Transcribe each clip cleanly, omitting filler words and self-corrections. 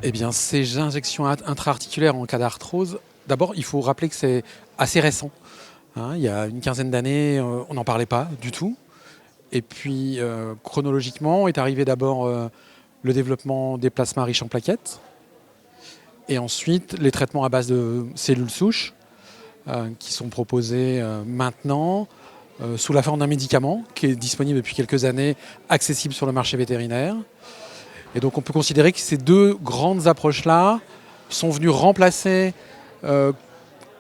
Eh bien, ces injections intra-articulaires en cas d'arthrose, d'abord, il faut rappeler que c'est assez récent. Il y a une quinzaine d'années, on n'en parlait pas du tout. Et puis, chronologiquement, est arrivé d'abord le développement des plasmas riches en plaquettes. Et ensuite, les traitements à base de cellules souches qui sont proposés maintenant sous la forme d'un médicament qui est disponible depuis quelques années, accessible sur le marché vétérinaire. Et donc on peut considérer que ces deux grandes approches-là sont venues remplacer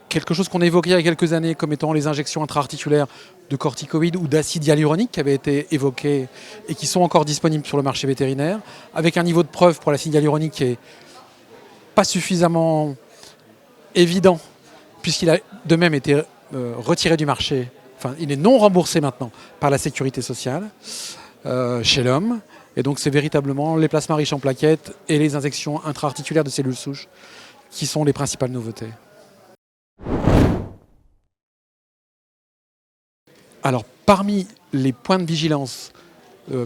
quelque chose qu'on évoquait il y a quelques années comme étant les injections intra-articulaires de corticoïdes ou d'acide hyaluronique qui avaient été évoqués et qui sont encore disponibles sur le marché vétérinaire, avec un niveau de preuve pour l'acide hyaluronique qui n'est pas suffisamment évident, puisqu'il a de même été retiré du marché, enfin il est non remboursé maintenant par la sécurité sociale chez l'homme. Et donc c'est véritablement les plasmas riches en plaquettes et les injections intra-articulaires de cellules souches qui sont les principales nouveautés. Alors parmi les points de vigilance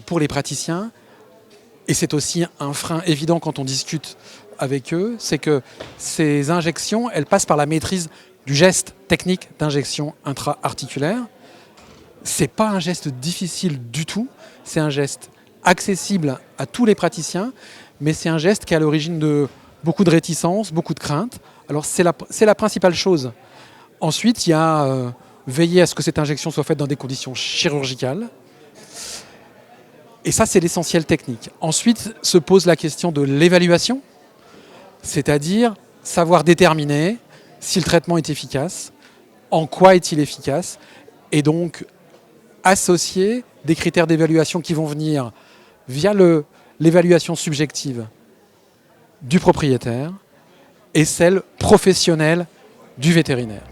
pour les praticiens, et c'est aussi un frein évident quand on discute avec eux, c'est que ces injections, elles passent par la maîtrise du geste technique d'injection intra-articulaire. C'est pas un geste difficile du tout, c'est un geste accessible à tous les praticiens, mais c'est un geste qui est à l'origine de beaucoup de réticences, beaucoup de craintes. Alors c'est la principale chose. Ensuite, il y a veiller à ce que cette injection soit faite dans des conditions chirurgicales. Et ça, c'est l'essentiel technique. Ensuite se pose la question de l'évaluation, c'est-à-dire savoir déterminer si le traitement est efficace, en quoi est-il efficace, et donc associer des critères d'évaluation qui vont venir via l'évaluation subjective du propriétaire et celle professionnelle du vétérinaire.